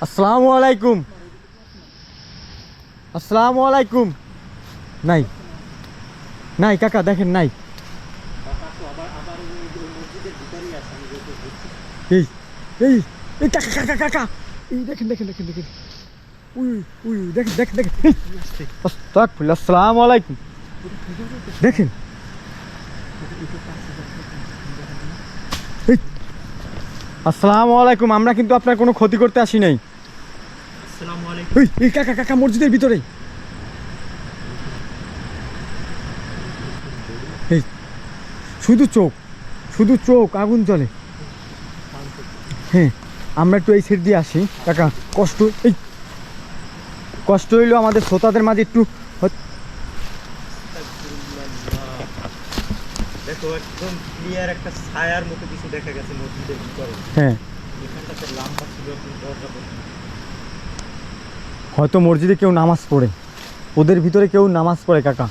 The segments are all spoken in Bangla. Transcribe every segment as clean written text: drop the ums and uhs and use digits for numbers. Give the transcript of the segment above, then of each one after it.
আসসালামু আলাইকুম। আসসালামু আলাইকুম। নাই নাই কাকা, দেখেন নাই। এই এই এই কাকা কাকা কাকা, এই দেখেন দেখেন দেখেন দেখেন, উই উই দেখেন দেখেন দেখেন। আস্তাগফিরুল্লাহ। আসসালামু আলাইকুম। দেখেন এই, আসসালামু আলাইকুম। আমরা কিন্তু আপনার কোনো ক্ষতি করতে আসি নাই। আসসালামু আলাইকুম। এই কাকা কাকা, মসজিদের ভিতরেই। এই শুধু চোখ, শুধু চোখ আগুন জ্বলে। হ্যাঁ, আমরা একটু এই সাইড দিয়ে আসি কাকা। কষ্ট, এই কষ্ট হইলো আমাদের শ্রোতাদের মাঝে একটু। দেখো একদম ক্লিয়ার একটা ছায়ার মতো কিছু দেখা গেছে মসজিদের ভিতরে। হ্যাঁ, এখানটাতে লাম্বা ছিল আপনি দরজা পর্যন্ত। হয়তো মসজিদে কেউ নামাজ পড়ে, ওদের ভিতরে কেউ নামাজ পড়ে কাকা।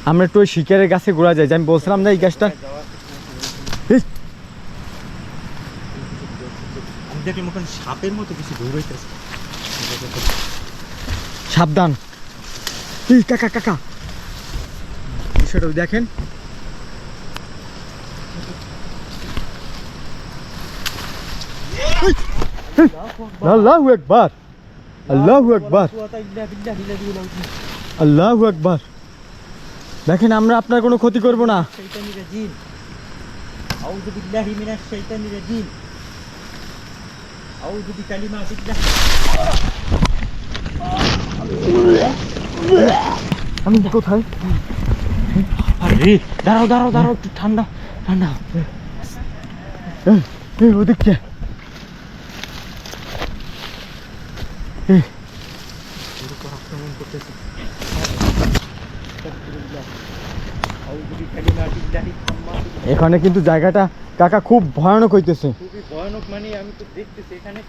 আমরা একটু ওই শিকারের গাছে ঘোরা যায়, যে আমি বলছিলাম না এই গাছটা। এই আমি দেখলাম ওখানে সাপের মতো কিছু দৌড়াইতেছে। সাবধান। এই কাকা কাকা, বিষয়টা দেখেন। আল্লাহু আকবার, আল্লাহু আকবার, আল্লাহু আকবার। দেখেন, আমরা আপনার কোনো ক্ষতি করব না। শাইতানির রাজিম। আউযু বিল্লাহি মিনাশ শাইতানির রাজিম। আউযু বিকালিমাতিল্লাহ। আমি কোথায়? আরে দাঁড়াও দাঁড়াও দাঁড়াও, একটু ঠান্ডা ঠান্ডা। এই ওদিকে। ওর উপর আক্রমণ করতেছে। এখানে কিন্তু জায়গাটা কাকা খুব ভয়ানক হইতেছে। খুবই ভয়ানক, মানে আমি তো দেখতেছি এখানে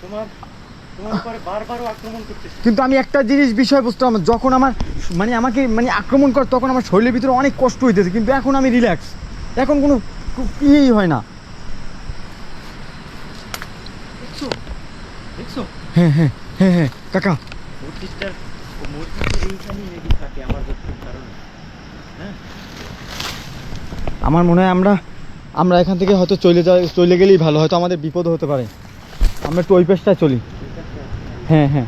তোমার উপরে বারবারও আক্রমণ করতেছে। কিন্তু আমি একটা জিনিস বিষয় বুঝতাম, যখন আমার আমাকে আক্রমণ করে তখন আমার শরীরের ভিতরে অনেক কষ্ট হইতেছে, কিন্তু এখন আমি রিল্যাক্স। এখন কোনো ইয়েই হয় না। দেখছো দেখছো? হ্যাঁ হ্যাঁ হ্যাঁ হ্যাঁ কাকা, মসজিদটার এইখানেই রেডি থাকে আমার যতটুকু ধারণা। হ্যাঁ, আমার মনে হয় আমরা এখান থেকে হয়তো চলে গেলেই ভালো, হয়তো আমাদের বিপদ হতে পারে। আমরা একটু ওই পেশটায় চলি। হ্যাঁ হ্যাঁ,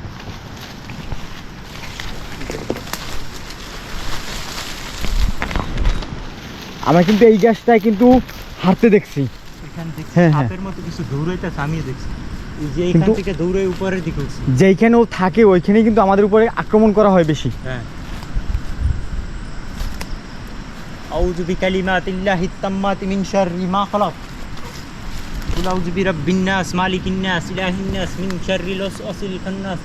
আমরা কিন্তু এই গ্যাসটায় কিন্তু হাঁটতে দেখছি। এখান থেকে হ্যাঁ, হ্যাঁ। সাপের মতো কিছু দৌড়াইতেছে, আমি দেখছি। এই যে এখান থেকে দৌড়ে উপরের দিকে উঠছে। যেইখানে ও থাকে ওইখানেই কিন্তু আমাদের উপরে আক্রমণ করা হয় বেশি। হ্যাঁ। আউযু বিকালিমাতিল্লাহিত তাম্মাতি মিন শাররি মা খালাক। কুল আউযু বিরাব্বিন নাস মালিকিন নাস ইলাহিন নাস মিন শাররিল ওয়াসওয়াসিল খান্নাস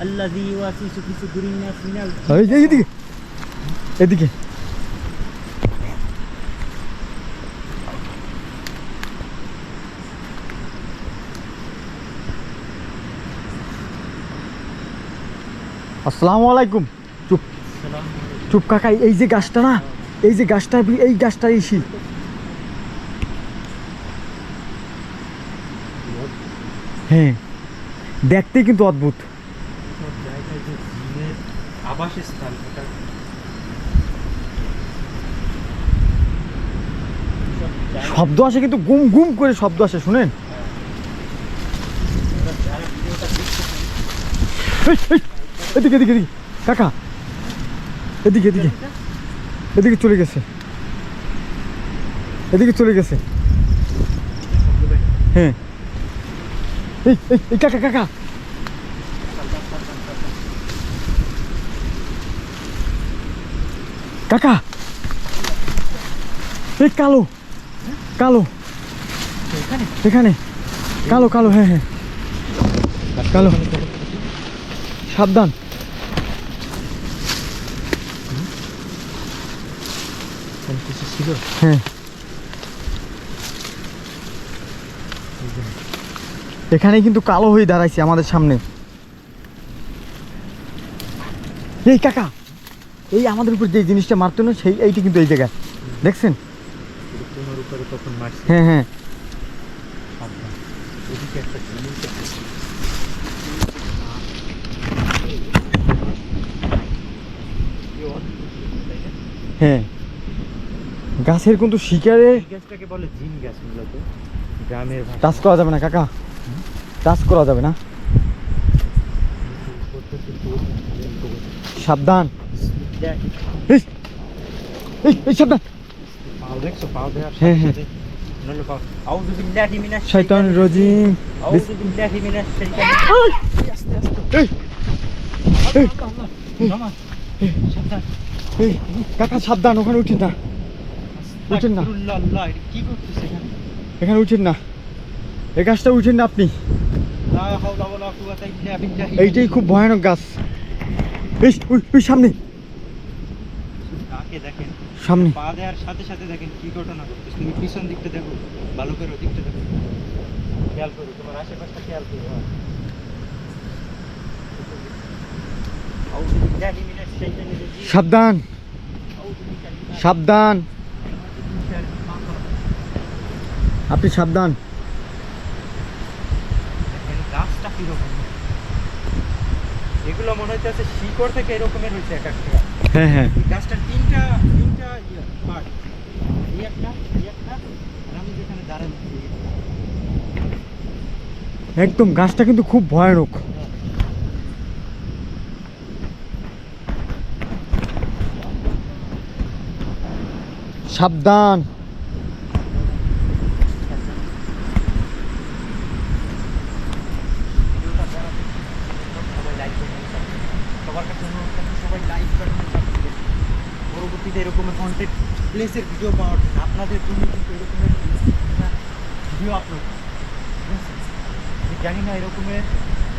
আল্লাযী ইউওয়াসওয়িসু ফি সুদুরিন নাস মিনাল এই যে এদিকে এদিকে। আসসালামু আলাইকুম। চুপ চুপ কাকা, এই যে গাছটা না, এই যে গাছটা, এই গাছটা ইসি। হ্যাঁ, দেখতেই কিন্তু অদ্ভুত। সব জায়গায় যে জিনের আবাসস্থল, এটা শব্দ আসে কিন্তু গুম গুম করে শব্দ আসে, শুনেন। যারা ভিডিওটা দেখতেছে এই, এই, এদিকে এদিকে এদিকে কাকা, এদিকে এদিকে এদিকে চলে গেছে, এদিকে চলে গেছে। হ্যাঁ, এই এই এই কাকা কাকা, কাকা, এই কালো কালো, এখানে কালো কালো, হ্যাঁ হ্যাঁ কালো, সাবধান। কিছু ছিল। হ্যাঁ, এখানে কিন্তু কালো হয়ে দাঁড়াইছে আমাদের সামনে। এই কাকা, এই আমাদের উপর যে জিনিসটা মারতো না, সেই এইটা কিন্তু এই জায়গায় দেখছেন। তোমার উপরে তখন মারছে। হ্যাঁ হ্যাঁ, এদিকে একটা জিনিস আছে। এই অদ্ভুত জিনিস, তাই না? হ্যাঁ, গাছের কিন্তু শিকারে এই গাছটাকে বলে জিন গাছ মূলত গ্রামের ভাষায়। টাচ করা যাবে না কাকা, টাচ করা যাবে না, সাবধান। এই এই এই সাবধান। পাও দেখছো, পাও দেওয়ার হ্যাঁ, সাথে হ্যাঁ। সাথে নইলে পাও। আউযু বিল্লাহি মিনাশ শয়তানির রাজিম। আউযু বিল্লাহি মিনাশ শাইতানির আস্তে আস্তে। এই এই মামা সাবধান। এই কাকা সাবধান, ওখানে উঠেন না, উঠেন না। আস্তাগফিরুল্লাহ, এটা কি করতেছে এখানে? এখানে উঠেন না, এই গাছটা উঠেন না আপনি, লা হাওলা ওয়ালা কুওয়াতা ইল্লা বিল্লাহ। এইটাই খুব ভয়ানক গাছ। এই ওই ওই সামনে কাকে দেখেন, সামনে। পা দেওয়ার সাথে সাথে দেখেন কি ঘটনা ঘটতেছে। তুমি পিছন দিকটা দেখো, ভালো করে ওদিকটা দেখো, খেয়াল করো, তোমার আশেপাশটা খেয়াল করো। আউযু বিল্লাহি মিনাশ শাইতানির রাজিম। সাবধান আউযু বিকালিমাতিল্লাহি সাবধান, মিন শাররি মা খালাক। আপনি সাবধান। দেখেন গাছটা কিরকম, এগুলো মনে হইতেছে শিকড় থেকে এরকমের হয়েছে এক একটা। হ্যাঁ হ্যাঁ, এই গাছটার তিনটা পার্ট, এই একটা আর আমি যেখানে দাঁড়ানো আছি, একদম গাছটা কিন্তু খুব ভয়ানক। সাবধান। ভিডিওটা যারা দেখছেন, সবাই লাইক করবেন। সবার কাছে অনুরোধ করছি, সবাই লাইক করবেন, সাবস্ক্রাইব। পরবর্তীতে এরকমের কন্টেন্ট প্লেসের ভিডিও পাওয়ার জন্য আপনাদের জন্য কিন্তু এরকমের ভিডিও আপলোড, আমি জানি না এরকমের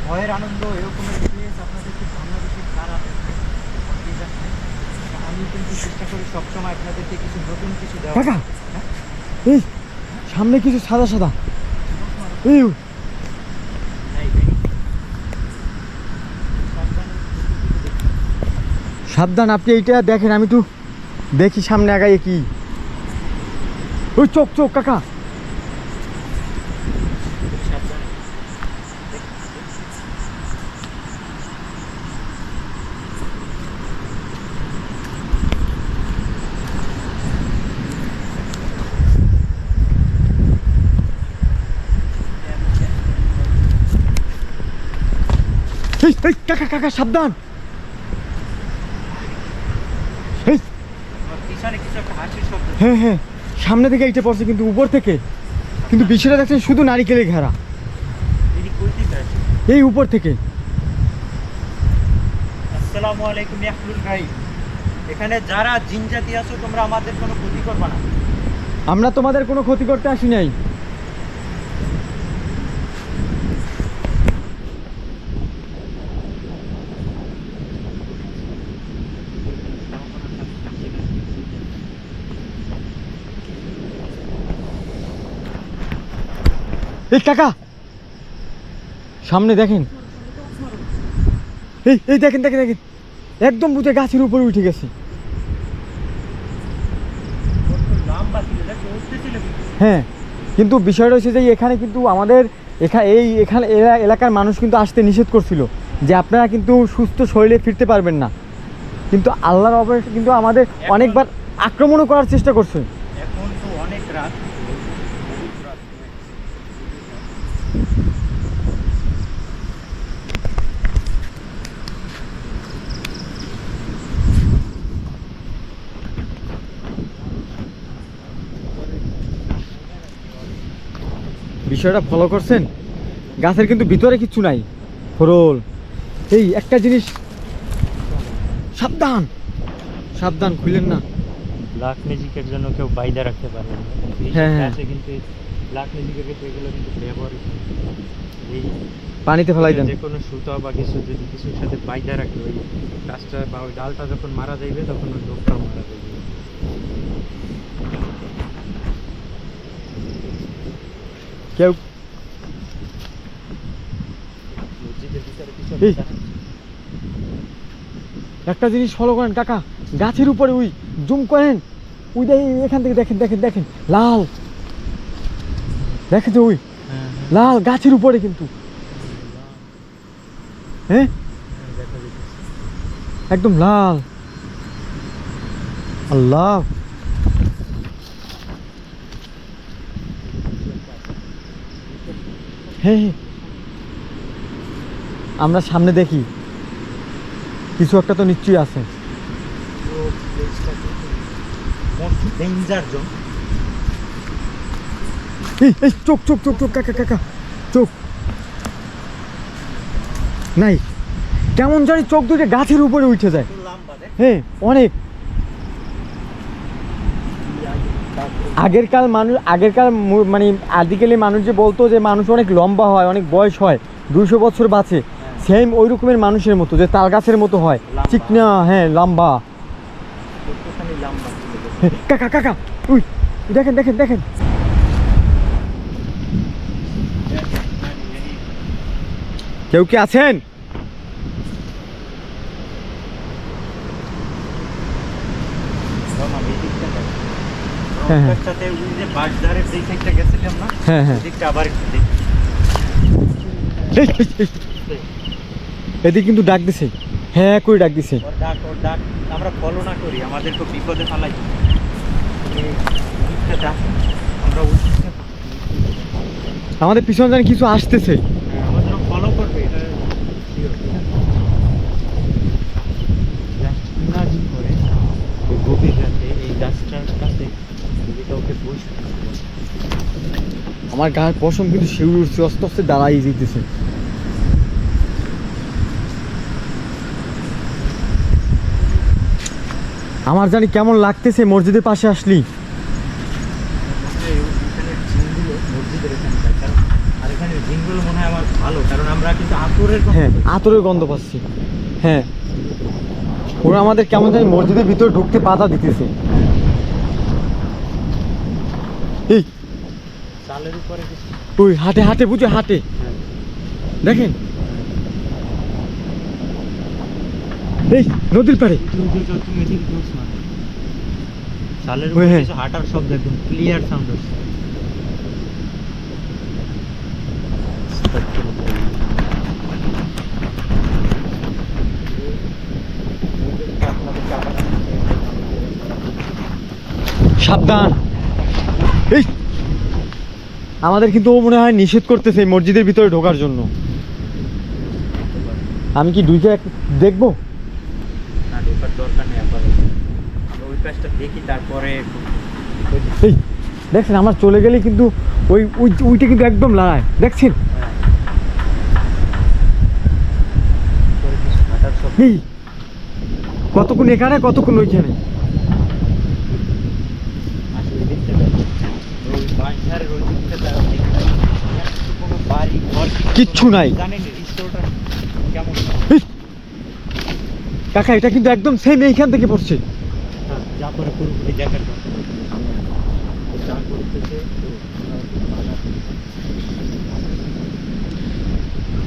ভয়ের আনন্দ, এরকমের প্লেস আপনাদের খুব বাংলাদেশে কারা দেখে। আমি কিন্তু চেষ্টা করি সবসময় আপনাদেরকে কিছু নতুন কিছু দেওয়া। কাকা এই সামনে কিছু সাদা সাদা, এই সাবধান। আপনি এইটা দেখেন, আমি একটু দেখি সামনে আগায় কি। ওই চোখ চোখ কাকা, এই এই কাকা কাকা সাবধান। এই পিছনে কিছু একটা হাসির শব্দ। হ্যাঁ হ্যাঁ, সামনে থেকে এইটা পড়ছে কিন্তু উপর থেকে, কিন্তু বিষয়টা দেখছেন শুধু নারিকেলে ঘেরা, এদিক কই দিকে আছে? এই উপর থেকে। আসসালামু আলাইকুম ইয়াহলুল ভাই, এখানে যারা জিন জাতি আছো তোমরা আমাদের কোনো ক্ষতি করবে না। আমরা তোমাদের কোনো ক্ষতি করতে আসি নাই। এই কাকা সামনে দেখেন, এই এই দেখেন দেখেন দেখেন, একদম বুঝে গাছের উপরে উঠে গেছে। লম্বা ছিল, দেখো উঠতেছিল কিন্তু। হ্যাঁ, কিন্তু বিষয়টা হচ্ছে যে এখানে কিন্তু আমাদের এখানে এলাকার মানুষ কিন্তু আসতে নিষেধ করছিল যে আপনারা কিন্তু সুস্থ শরীরে ফিরতে পারবেন না, কিন্তু আল্লাহর অবশ্যই কিন্তু আমাদের অনেকবার আক্রমণও করার চেষ্টা করছে। এখন তো অনেক রাত, বহুত রাত। বিষয়টা ফলো করছেন, গাছের কিন্তু ভিতরে কিচ্ছু নাই ফরল। এই একটা জিনিস, সাবধান সাবধান, খুলেন না। ব্ল্যাক ম্যাজিকের জন্য কেউ বাইদা রাখতে পারবে না। হ্যাঁ, হ্যাঁ। আছে কিন্তু ব্ল্যাক ম্যাজিকের ক্ষেত্রে এগুলো কিন্তু ব্যবহারিক হয়। এই পানিতে ফেলাই দেন। যে কোনো সুতা বা কিছু যদি কিছুর সাথে বাইদা রাখে, ওই গাছটা বা ওই ডালটা যখন মারা যাইবে তখন ওই লোকটাও মারা যাইবে। কেউ মসজিদের ভিতরে কিছু এই, একটা জিনিস ফলো করেন কাকা, গাছের উপরে ওই জুম করেন, ওই এখান থেকে দেখেন দেখেন দেখেন লাল, দেখেন তো ওই হ্যাঁ হ্যাঁ লাল গাছের উপরে কিন্তু, হ্যাঁ একদম লাল। আল্লাহ, হ্যাঁ আমরা সামনে দেখি কিছু একটা তো নিশ্চয়ই আছে। Danger zone. এই চোখ চোখ চোখ চোখ কাকা কাকা চোখ নাই, কেমন জানি চোখ দুটো গাছের উপরে উঠে যায়। হ্যাঁ অনেক আগেরকার মানে আদিকালে মানুষ যে বলতো যে মানুষ অনেক লম্বা হয়, অনেক বয়স হয়, 200 বছর বাঁচে, সেম ওই রকমের মানুষের মতো, যে তাল গাছের মতো হয়, চিকনা, হ্যাঁ লম্বা। কাকা কাকা উই দেখেন দেখেন দেখেন, কেউ কি আছেন? হ্যাঁ হ্যাঁ হ্যাঁ হ্যাঁ এদিকে কিন্তু ডাক দিছে, হ্যাঁ করে ডাক দিছে। আমরা ফলো না করি, আমাদের খুব বিপদে ফেলাই। আমরা আমাদের পিছনে জানি কিছু আসতেছে, আমাদের ফলো করবে, এটা ইমাজিন করে ওই গভীর রাতে এই গাছটার কাছে যদি কাউকে বসে, আমার গায়ের পশম কিন্তু শিউরে উঠছে, আস্তে আস্তে দাঁড়াই যেতেছে। আমার জানি কেমন লাগতেছে মসজিদের পাশে আসলি। হ্যাঁ আতরের গন্ধ পাচ্ছি, হ্যাঁ ওরা আমাদের কেমন জানি মসজিদের ভিতরে ঢুকতে বাধা দিতেছে। এই চালের উপরে ওই হাটে হাটে বুঝে হাটে দেখেন, এই নদীর পাড়ে চালের উপরে কিছু হাঁটার শব্দ, একদম ক্লিয়ার সাউন্ড হচ্ছে। সাবধান, এই আমাদের কিন্তু ও মনে হয় নিষেধ করতেছে এই মসজিদের ভিতরে ঢোকার জন্য। আমি কি দুইটা দেখবো? না ঢোকার দরকার নেই, আমরা ওই পাশটা দেখি তারপরে। এই দেখছেন আমার চলে গেলে কিন্তু ওই ওইটা কিন্তু একদম লড়াই, দেখছেন? এই কতক্ষণ এখানে কতক্ষণ ওইখানে, কিচ্ছু নাই। কাকা এটা কিন্তু একদম সেম এইখান থেকে পড়ছে।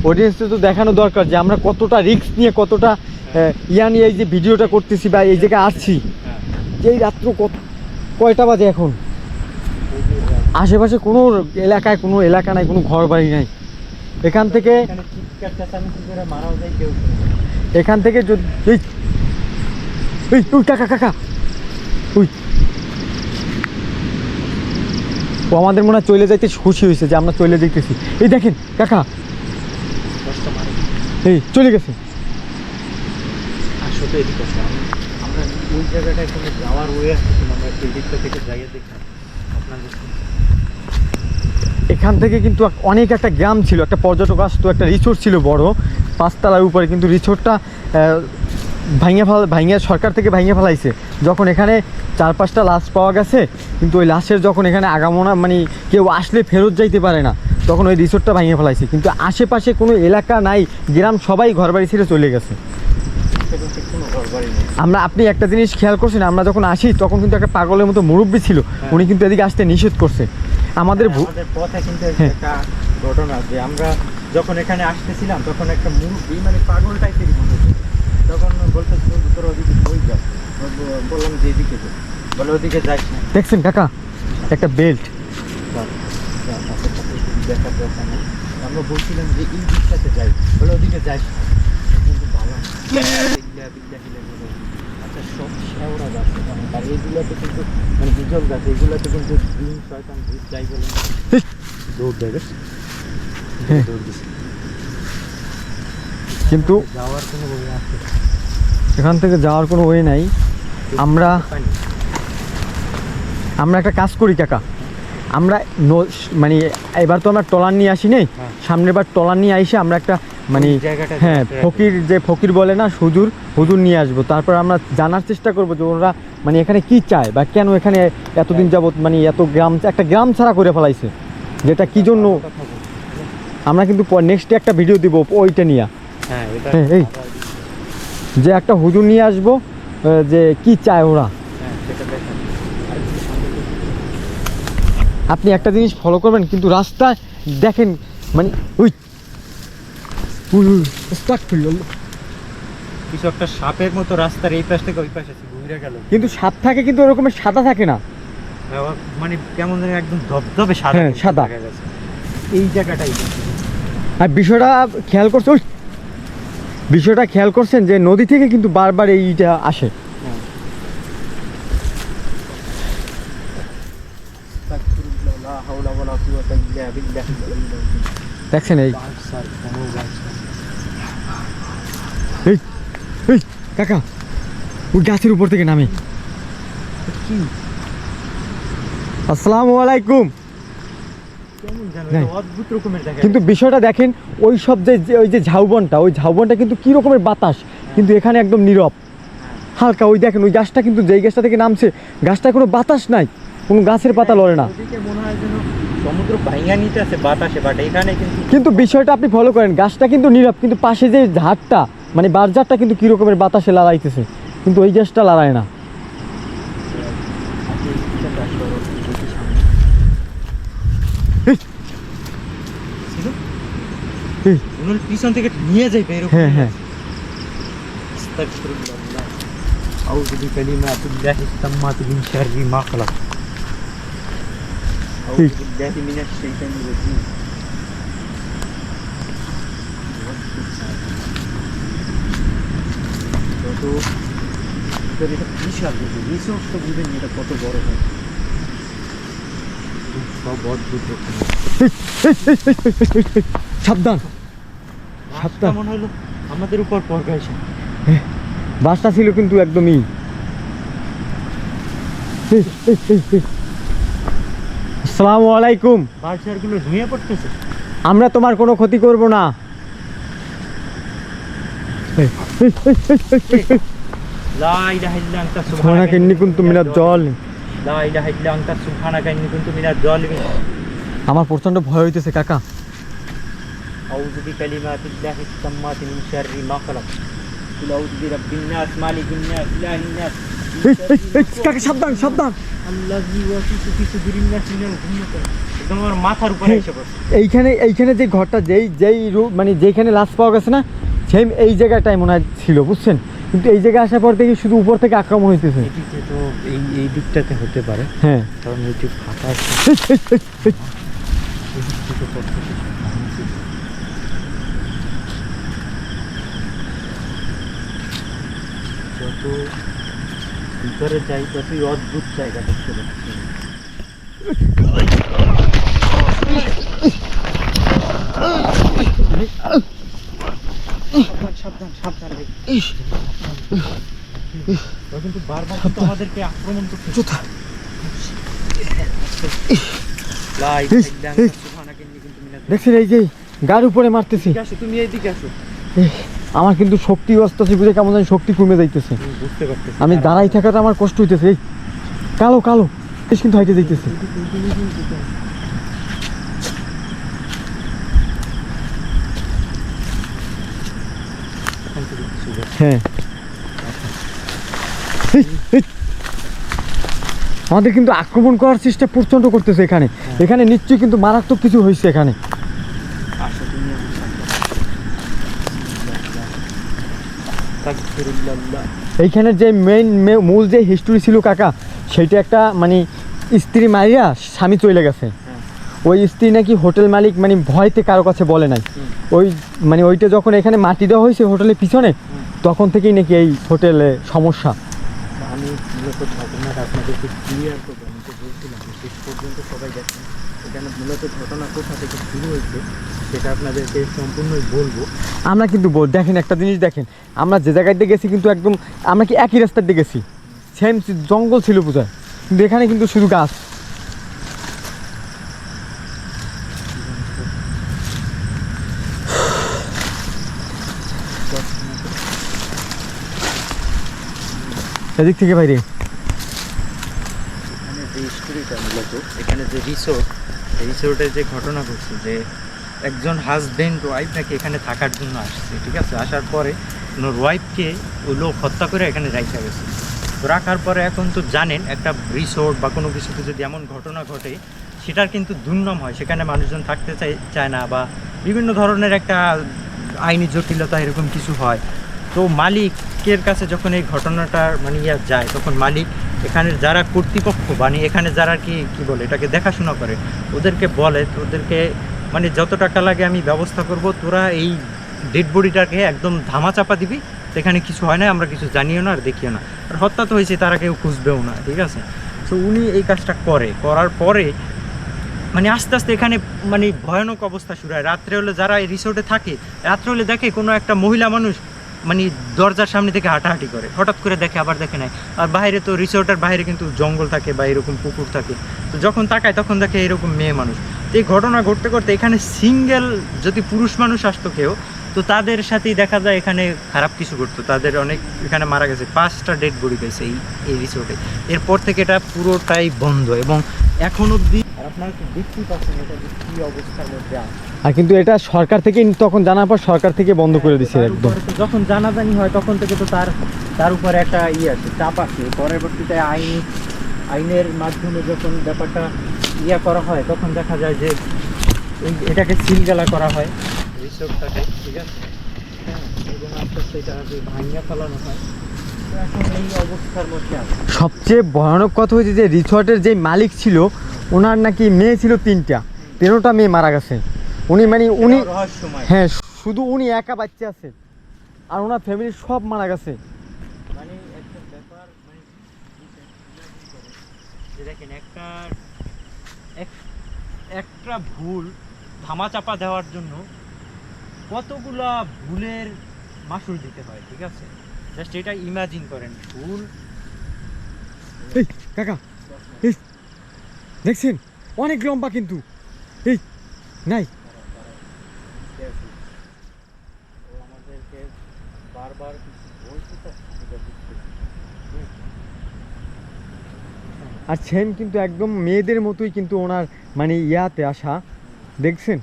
অডিয়েন্সকে তো দেখানো দরকার যে আমরা কতটা রিস্ক নিয়ে, কতটা ইয়া নিয়ে এই যে ভিডিওটা করতেছি বা এই জায়গায় আসছি। এই রাত্র কয়টা বাজে এখন? আশেপাশে কোনো এলাকায় কোনো এলাকা নাই, কোনো ঘর বাড়ি নাই। এখান থেকে যদি কাকা কাকা ওই ও আমাদের মনে হয় চলে যাইতে খুশি হয়েছে যে আমরা চলে যাইতেছি। এই দেখেন কাকা, এই চলে গেছে। আমরা ওই জায়গাটায় কোনো যাওয়ার ওয়ে আসতেছিলাম, আমরা একটু দিকটা থেকে জায়গা দেখলাম আপনাদের। এখান থেকে কিন্তু অনেক একটা গ্রাম ছিল, একটা পর্যটক আসতো, একটা রিসোর্ট ছিল বড় 5 তলার উপরে, কিন্তু রিসোর্টটা ভাঙিয়ে সরকার থেকে ভাঙিয়ে ফেলাইছে। যখন এখানে 4-5টা লাশ পাওয়া গেছে, কিন্তু ওই লাশের যখন এখানে আগামনা মানে কেউ আসলে ফেরত যাইতে পারে না, তখন ওই রিসোর্টটা ভাঙিয়ে ফেলাইছে। কিন্তু আশেপাশে কোনো এলাকা নাই, গ্রাম সবাই ঘরবাড়ি ছেড়ে চলে গেছে। আপনি একটা জিনিস খেয়াল করছেন, আমরা যখন আসি তখন কিন্তু একটা পাগলের মতো মুরব্বী ছিল, উনি কিন্তু এদিকে আসতে নিষেধ করছে। আমাদের পথে কিন্তু একটা ঘটনা, যে আমরা যখন এখানে আসতেছিলাম তখন একটা মুরব্বী মানে পাগল টাইপেরই মনে হচ্ছে, তখন বলতেছিল তোর ওদিকে ওই যা, বললাম যে এদিকে যা, বলে ওদিকে যাস না। দেখছেন কাকা একটা বেল্ট, দেখার দরকার নেই। আমরা বলছিলাম যে এই দিকটাতে যাই, বলে ওদিকে যাই কিন্তু ভালো না। আচ্ছা সব শেওড়া গাছ এখানে, আর এইগুলোতে কিন্তু মানে বিজল গাছ, এগুলোতে কিন্তু দিন শয়তান ভূত যাই বলে না দৌড় দেবে, দৌড় দিচ্ছে। কিন্তু যাওয়ার কোনো বই আছে? এখান থেকে যাওয়ার কোনো ওয়ে নাই। আমরা পানি আমরা একটা কাজ করি কাকা, আমরা মানে এবার তো আমরা টলার নিয়ে আসি নাই, হ্যাঁ। সামনের বার টলার নিয়ে আইসে আমরা একটা মানে ওই জায়গাটা হ্যাঁ দেখতে ফকির, যে ফকির বলে না হুজুর নিয়ে আসবো। তারপর আমরা জানার চেষ্টা করবো যে ওরা মানে এখানে কি চায় বা কেন এখানে এতদিন যাবত মানে এত একটা গ্রাম ছাড়া করে ফেলাইছে, যেটা কি জন্য। কথা বল। আমরা কিন্তু নেক্সটে একটা ভিডিও দিব ওইটা নিয়ে, হ্যাঁ এটা হ্যাঁ, এই। যে একটা হুজুর নিয়ে আসবো যে কি চায় ওরা। হ্যাঁ সেটা দেখেন। আপনি একটা জিনিস ফলো করবেন, কিন্তু রাস্তায় দেখেন মানে ওই স্টার্ট করল, কিছু একটা সাপের মতো রাস্তার এই পাশ থেকে ওই পাশে ঘুরে গেল, কিন্তু সাপ থাকে কিন্তু ওরকমের সাদা থাকে না। মানে কেমন যেন একদম ধবধবে সাদা, হ্যাঁ, কিছু সাদা। দেখা গেছে। এই জায়গাটাই আর বিষয়টা খেয়াল করছেন, বিষয়টা খেয়াল করছেন যে নদী থেকে কিন্তু বারবার এইটা আসে। দেখছেন এই এই এই কাকা ওই গাছের উপর থেকে নামে। কি আসসালামু আলাইকুম। কেমন যেন নাই। একটা অদ্ভুত রকমের দেখা কিন্তু বিষয়টা দেখেন, ওই সব ওই যে ঝাউবনটা, ওই ঝাউবনটা কিন্তু কি রকমের বাতাস, কিন্তু এখানে একদম নীরব হালকা। ওই দেখেন ওই গাছটা কিন্তু যেই গাছটা থেকে নামছে, গাছটা কোনো বাতাস নাই, কোনো গাছের পাতা লড়ে না। ওদিকে মনে হয় যেন সমুদ্র ভাঙা নিতে আছে বাতাসে, বাট এখানে কিন্তু বিষয়টা আপনি ফলো করেন, গাছটা কিন্তু নীরব, কিন্তু পাশে যে ঝাড়টা মানে বারঝাড়টা কিন্তু কি রকমের বাতাসে লড়াইতেছে, কিন্তু ওই গাছটা লড়ায় না। এই, ওনার পিছন থেকে নিয়ে যাই বের। হ্যাঁ হ্যাঁ আস্তাগফিরুল্লাহ। আউযু বিকালিমাতিল্লাহি তাম্মাতি মিন শাররি মা খালাক। আউযু বিল্লাহি মিনাশ শাইতানির রাজীম। কত এটা বিশাল রিসোর্সটা বুঝেন এটা কত বড় হয়, সব অদ্ভুত রকম। সাবধান রাস্তা মনে হলো আমাদের উপর পড়গাইছে। বাসটা ছিল কিন্তু একদমই। আসসালামু আলাইকুম। বাচ্চাগুলো ধুয়ে পড়তেছে। আমরা তোমার কোনো ক্ষতি করব না। লা ইলাহা ইল্লা আনতা সুবহানাকা ইন্নী কুনতু মিনাজ জালিমিন। লা ইলাহা ইল্লা আনতা সুবহানাকা ইন্নী কুনতু মিনাজ জালিমিন। আমার প্রচন্ড ভয় হইতেছে কাকা। আউযু বিকালিমাতিল্লাহি তাম্মাতি মিন শাররি মা খালাক। কুল আউযু বিরাব্বিন নাস মালিকিন নাস ইলাহিন নাস। কাকা সাবধান সাবধান। আল্লাযী ওয়াসিফু ফি সুদুরিন নাস মিনাল জিন্নাতি। একদম আমার মাথার উপরে এসে পড়ছে। এইখানে যে ঘরটা মানে যেখানে লাশ পাওয়া গেছে না, সেম এই জায়গাটাই মনে হয় ছিল, বুঝছেন। কিন্তু এই জায়গায় আসার পর থেকে শুধু উপর থেকে আক্রমণ হইতেছে। এদিকে তো এই দিকটাতে হতে পারে, হ্যাঁ কারণ এটি ফাঁকা আছে। এদিক থেকে পড়তেছে। যত ভিতরে যাই ততই অদ্ভুত জায়গা দেখতে পাচ্ছি। সাবধান সাবধান ভাই। ওরা কিন্তু বারবার কিন্তু আমাদেরকে আক্রমণ করছে। দেখছেন এই যে গার উপরে মারতেছি। তুমি এইদিকে আসো। আমার কিন্তু শক্তি আসতেছে, বুঝে কেমন জানি শক্তি কমে যাইতেছে। বুঝতে পারতেছি আমি দাঁড়াই থাকাটা আমার কষ্ট হইতেছে। এই কালো কালো বেশ কিন্তু হাইটে যাইতেছে। হ্যাঁ আমাদের কিন্তু আক্রমণ করার চেষ্টা প্রচন্ড করতেছে এখানে। এখানে নিশ্চয়ই কিন্তু মারাত্মক কিছু হয়েছে এখানে। এইখানের যে মূল যে হিস্টোরি ছিল কাকা, সেইটা একটা মানে স্ত্রী মারিয়া স্বামী চলে গেছে, ওই স্ত্রী নাকি হোটেল মালিক মানে ভয়তে কারো কাছে বলে নাই। ওই মানে ওইটা যখন এখানে মাটি দেওয়া হয়েছে হোটেলের পিছনে, তখন থেকেই নাকি এই হোটেলে সমস্যা। আমি মূলত ঘটনাটা আপনাদেরকে ক্লিয়ার করবো, আমি তো বলছিলাম শেষ পর্যন্ত সবাই দেখেন এখানে মূলত ঘটনা কোথা থেকে শুরু হয়েছে সেটা আপনাদেরকে সম্পূর্ণই বলবো। আমরা কিন্তু দেখেন একটা জিনিস দেখেন, আমরা যে জায়গায় দিয়ে গেছি কিন্তু একদম আমরা কি একই রাস্তার দিয়ে গেছি, সেম জঙ্গল ছিল বোঝায়, কিন্তু এখানে কিন্তু শুধু গাছ। এদিক থেকে বাইরে এখানে যে স্টোরিটা মূলত এখানে যে রিসোর্ট, এই রিসোর্টে যে ঘটনা ঘটছে যে একজন হাজব্যান্ড ওয়াইফ নাকি এখানে থাকার জন্য আসছে, ঠিক আছে, আসার পরে ওর ওয়াইফকে ওই লোক হত্যা করে এখানে রাখা গেছে। তো রাখার পরে এখন তো জানেন একটা রিসোর্ট বা কোনো কিছুতে যদি এমন ঘটনা ঘটে সেটার কিন্তু দুর্নাম হয়, সেখানে মানুষজন থাকতে চায় না, বা বিভিন্ন ধরনের একটা আইনি জটিলতা এরকম কিছু হয়। তো মালিকের কাছে যখন এই ঘটনাটার মানে যায়, তখন মালিক এখানের যারা কর্তৃপক্ষ মানে এখানে যারা কি বলে এটাকে দেখাশোনা করে ওদেরকে বলে, তো ওদেরকে মানে যত টাকা লাগে আমি ব্যবস্থা করব, তোরা এই ডেড বডিটাকে একদম ধামাচাপা দিবি, সেখানে কিছু হয় না, আমরা কিছু জানিও না আর দেখিও না, আর হত্যা তো হয়েছে তারা কেউ খুঁজবেও না, ঠিক আছে। তো উনি এই কাজটা করার পরে মানে আস্তে আস্তে এখানে মানে ভয়ানক অবস্থা শুরু হয়। রাত্রে হলে যারা এই রিসোর্টে থাকে, রাত্রে হলে দেখে কোনো একটা মহিলা মানুষ মানে দরজার সামনে থেকে হাঁটাহাঁটি করে, হঠাৎ করে দেখে আবার দেখে নাই। আর বাইরে তো রিসোর্টের বাইরে কিন্তু জঙ্গল থাকে বা এরকম পুকুর থাকে, তো যখন তাকায় তখন দেখে এরকম মেয়ে মানুষ। তো এই ঘটনা ঘটতে করতে এখানে সিঙ্গেল যদি পুরুষ মানুষ আসতো কেউ, তো তাদের সাথেই দেখা যায় এখানে খারাপ কিছু ঘটতো, তাদের অনেক এখানে মারা গেছে, 5টা ডেড বডি পেয়েছে এই রিসোর্টে। এরপর থেকে এটা পুরোটাই বন্ধ এবং এখন অবধি আপনারা তো দেখতেই পাচ্ছেন এটা যে কী অবস্থার মধ্যে আছে। আর কিন্তু এটা সরকার থেকে তখন জানার পর সরকার থেকে বন্ধ করে দিছে একদম। যখন জানাজানি হয় তখন থেকে তো তার উপরে একটা আছে, চাপ আছে। পরবর্তীতে আইনের মাধ্যমে যখন ব্যাপারটা করা হয় তখন দেখা যায় যে এটাকে সিলগালা করা হয় রিসোর্টটাকে, ঠিক আছে, হ্যাঁ, এবং আস্তে আস্তে এটা ভাঙিয়া ফেলানো হয়। তো এখন এই অবস্থার মধ্যে আছে। সবচেয়ে ভয়ানক কথা হয়েছে যে রিসর্টের যে মালিক ছিল ওনার নাকি মেয়ে ছিল 3টা মেয়ে মারা গেছে। উনি রহস্যময়, হ্যাঁ, শুধু উনি একা বাচ্চা আছে আর ওনার ফ্যামিলির সব মারা গেছে। মানে একটা ব্যাপার মানে যে দেখেন একটা ভুল ধামাচাপা দেওয়ার জন্য কতগুলা ভুলের মাসুল দিতে হয়, ঠিক আছে। জাস্ট এটা ইমাজিন করেন, ভুল। এই কাকা, এই দেখছেন অনেক লম্বা কিন্তু এই নাই। আমাদেরকে বারবার বলছে তো আর সেম কিন্তু একদম মেয়েদের মতোই কিন্তু ওনার মানে ইয়াতে আসা, দেখছেন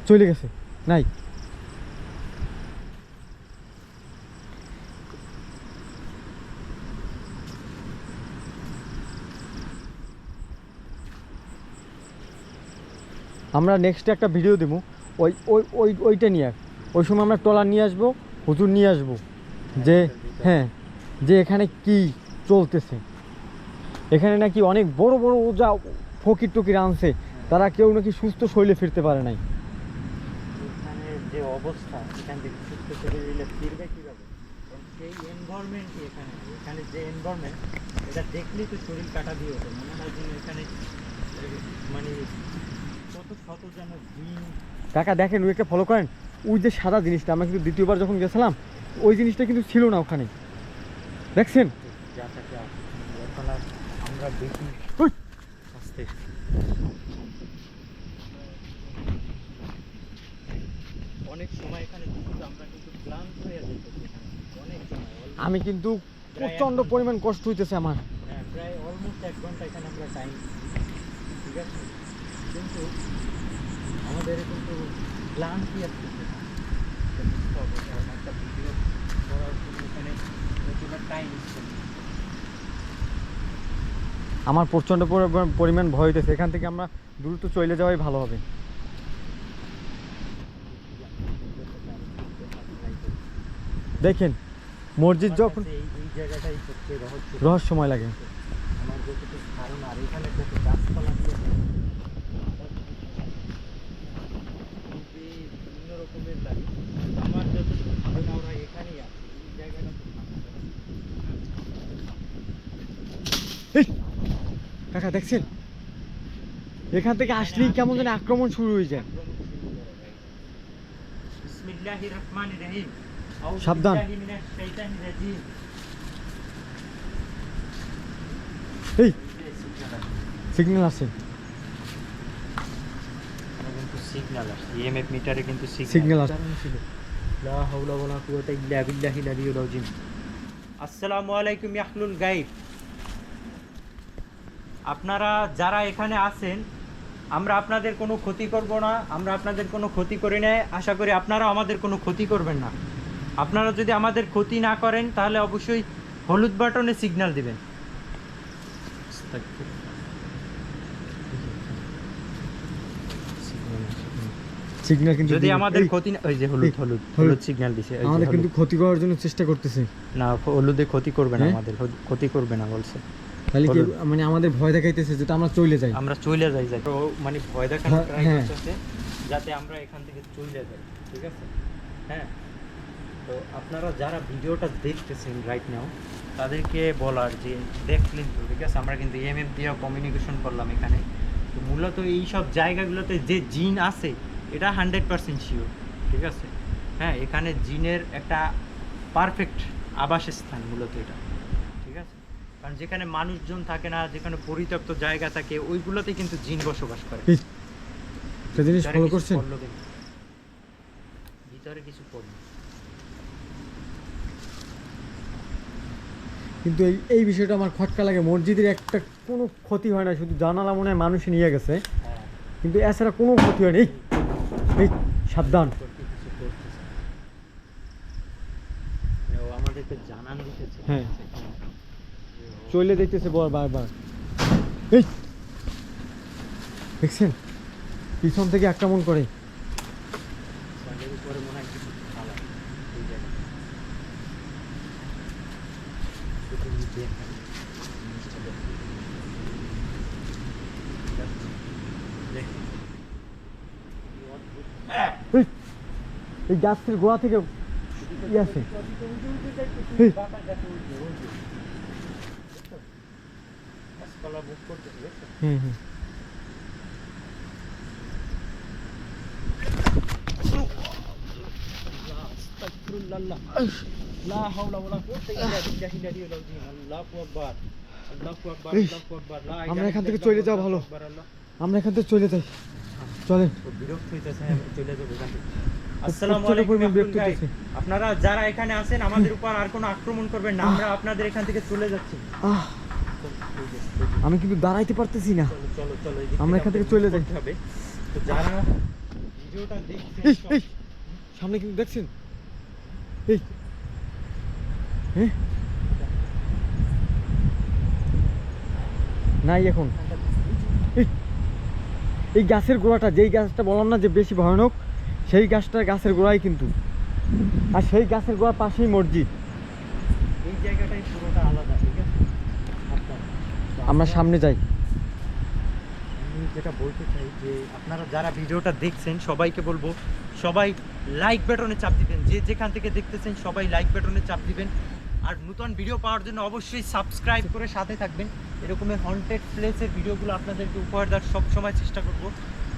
চলে গেছে নাই। আমরা নেক্সট একটা ভিডিও দেবো ওইটা নিয়ে, ওই সময় আমরা ট্রলার নিয়ে আসবো, হুজুর নিয়ে আসবো, যে হ্যাঁ যে এখানে কি চলতেছে। এখানে নাকি অনেক বড় বড় যা ফকির টকির আনছে, তারা কেউ নাকি সুস্থ শরীরে ফিরতে পারে নাই। এখানে যে অবস্থা, এখান থেকে সুস্থ শরীরে ফিরবে কীভাবে? সেই এনভায়রনমেন্টই এখানে যে এনভায়রনমেন্ট, এটা দেখলেই তো শরীর কাটা দিয়ে ওঠে। মনে হয় যে এখানে মানে কত শত যেন দিন। কাকা দেখেন ওই একটা ফলো করেন, ওই যে সাদা জিনিসটা, আমরা কিন্তু দ্বিতীয়বার যখন গেছিলাম ওই জিনিসটা কিন্তু ছিল না ওখানে, দেখছেন। এখন আর আমরা দেখি আস্তে অনেক সময় এখানে আমরা কিন্তু ক্লান্ত হয়ে যেতেছি অনেক সময়। আমি কিন্তু প্রচণ্ড পরিমাণ কষ্ট হইতেছে আমার। হ্যাঁ, প্রায় অলমোস্ট 1 ঘন্টা এখানে আমরা টাইম, ঠিক আছে, কিন্তু আমাদের কিন্তু ক্লান্তি আসতেছে না। একটা ভিডিও করার জন্য এখানে প্রচুর টাইম স্পেন্ড। আমার প্রচণ্ড পরিমাণ ভয় হইতেছে, এখান থেকে আমরা দ্রুত চলে যাওয়াই ভালো হবে। দেখেন মসজিদ যখন এই জায়গাটাই সবচেয়ে রহস্যময় রহস্যময় লাগে। আমার যতটুকু ধারণা, আর এখানে যত গাছপালা দিয়ে কাকা দেখছেন এখান থেকে আসলেই কেমন যেন আক্রমণ শুরু হয়ে যায়। বিসমিল্লাহির রহমানির রহিম। আউযু সাবধান। বিল্লাহি মিনাশ শাইতানির রাজিম। এই সিগন্যাল আছে, কিন্তু সিগন্যাল আসছে, ইএমএফ মিটারে কিন্তু সিগন্যাল আসছে। লা হাওলা ওয়ালা কুওয়াতা ইল্লা বিল্লাহিল আলিয়্যিল আযীম। আসসালামু আলাইকুম ইয়া আহলুল গায়ব। আপনারা যারা এখানে আছেন, আমরা আপনাদের কোনো ক্ষতি করব না, আমরা আপনাদের কোনো ক্ষতি করি না, আশা করি আপনারাও আমাদের কোনো ক্ষতি করবেন না। আপনারা যদি আমাদের ক্ষতি না করেন তাহলে অবশ্যই হলুদ বাটনে সিগন্যাল দিবেন। সিগন্যাল কিন্তু যদি আমাদের ক্ষতি না, ওই যে হলুদ হলুদ হলুদ সিগন্যাল দিছে, ওই যে আমাদের হলুদ। কিন্তু ক্ষতি করার জন্য চেষ্টা করতেছে। না, হলুদে ক্ষতি করবে না, হ্যাঁ? আমাদের ক্ষতি করবে না বলছে। তাহলে কি হলুদ। মানে আমাদের ভয় দেখাইতেছে যেটা আমরা চলে যাই। আমরা চলে যাই, যাই তো মানে ভয় দেখানোর হ্যাঁ, ট্রাই হ্যাঁ। করতেছে যাতে আমরা এখান থেকে চলে যাই, ঠিক আছে? হ্যাঁ, তো আপনারা যারা ভিডিওটা দেখতেছেন রাইট নাও তাদেরকে বলার যে দেখলেন তো, ঠিক আছে, আমরা কিন্তু ইএমএফ দিয়ে কমিউনিকেশন করলাম এখানে। তো মূলত এই সব জায়গাগুলোতে যে জিন আছে এটা 100% শিওর, ঠিক আছে? হ্যাঁ, এখানে জিনের একটা পারফেক্ট আবাসস্থান মূলত এটা, ঠিক আছে? কারণ যেখানে মানুষজন থাকে না, যেখানে পরিত্যক্ত জায়গা থাকে, ওইগুলোতে কিন্তু জিন বসবাস করে। এই, একটা জিনিস ভিতরে ফলো কিছু করছেন, পড়লো কিন্তু। ভিতরে কিছু পড়লো। কিন্তু এই বিষয়টা আমার খটকা লাগে। মসজিদের একটা কোনো ক্ষতি হয় না, শুধু জানালা মনে হয় মানুষ নিয়ে গেছে, হ্যাঁ, কিন্তু এছাড়া কোনো ক্ষতি হয় না। এই সাবধান। করতে কিছু করতেছে। মানে ও আমাদেরকে জানান দিতেছে। হ্যাঁ। যে ও- চলে দেখতেছে বারবার। এই দেখছেন পিছন থেকে আক্রমণ করে। ছাদের উপরে মনে হয় কিছু খালা এই জায়গায়। শুধু নিচে এখানে। নিচটা দেখো। দেখো। কি অদ্ভুত। এই, এই গাছের গোড়া থেকে ই আছে। এই, গাছপালা মুভ করতেছে, দেখছো? হুম হুম আস্তাগফিরুল্লাহ। লা হাওলা ওয়ালা কুওয়াতা ইল্লা বিল্লাহিল আলিয়্যিল আযীম। আল্লাহু আকবার। আল্লাহু আকবার। এই, আল্লাহু আকবার। লা আমরা ইলাহা এখান থেকে ইল্লাল্লাহ, চলে যাওয়া ভালো। আল্লাহু আকবার, আল্লাহ। আমরা এখান থেকে চলে যাই, চলেন। খুব বিরক্ত হইতেছে, আমি চলে যাবো এখান থেকে। আসসালামু প্রচণ্ড আলাইকুম পরিমাণ আব্দুল বিরক্ত গাই। হইতেছে। আপনারা যারা এখানে আছেন আমাদের উপর আর কোনো আক্রমণ করবেন না, আমরা আপনাদের এখান থেকে চলে যাচ্ছি। আহ, আমি কিন্তু দাঁড়াইতে পারতেছি না। চলো চলো চলো, এদিক আমরা এখান থেকে আমাদের চলে move যাই। করতে হবে। তো যারা ভিডিওটা দেখছেন এই, সব- এই, সামনে কিন্তু দেখছেন, এই হ্যাঁ নাই এখন। এই গাছের গোড়াটা, যেই গাছটা বললাম না যে বেশি ভয়ানক, সেই গাছটার গাছের গোড়াই কিন্তু, আর সেই গাছের গোড়ার পাশেই মসজিদ। এই জায়গাটাই পুরোটা আলাদা, ঠিক আছে? আপনার তো আমরা সামনে যাই। আমি যেটা বলতে চাই যে আপনারা যারা ভিডিওটা দেখছেন সবাইকে বলবো, সবাই লাইক বাটনে চাপ দিবেন। যে যেখান থেকে দেখতেছেন সবাই লাইক বাটনে চাপ দিবেন। আর নতুন ভিডিও পাওয়ার জন্য অবশ্যই সাবস্ক্রাইব করে সাথে থাকবেন। এরকমের হন্টেড প্লেসের ভিডিওগুলো আপনাদেরকে উপহার দেওয়ার সবসময় চেষ্টা করব।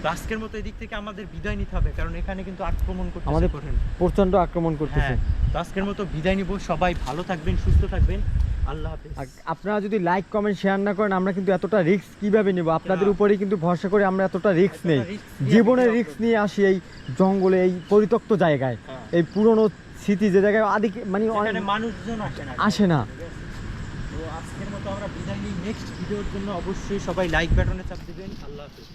তো আজকের মতো এদিক থেকে আমাদের বিদায় নিতে হবে, কারণ এখানে কিন্তু আক্রমণ করতে আমাদের প্রচন্ড আক্রমণ করতেছে। হ্যাঁ, তো আজকের মতো বিদায় নিব। সবাই ভালো থাকবেন, সুস্থ থাকবেন। আল্লাহ হাফেজ। আর আপনারা যদি লাইক কমেন্ট শেয়ার না করেন, আমরা কিন্তু এতটা রিস্ক কিভাবে নেব? আপনাদের না। উপরেই কিন্তু ভরসা করে আমরা এতটা রিস্ক এতটা নেই। risk নিয়ে জীবনের video রিস্ক upload নিয়ে আসি এই জঙ্গলে, এই পরিত্যক্ত জায়গায়, হ্যাঁ। এই পুরনো স্মৃতি যে জায়গায় আদি মানে এখানে মানুষজন আসে না। আসে না। ঠিক আছে? তো আজকের মতো আমরা বিদায় নিই। নেক্সট ভিডিওর জন্য অবশ্যই সবাই লাইক বাটনে চাপ দিবেন। আল্লাহ হাফেজ।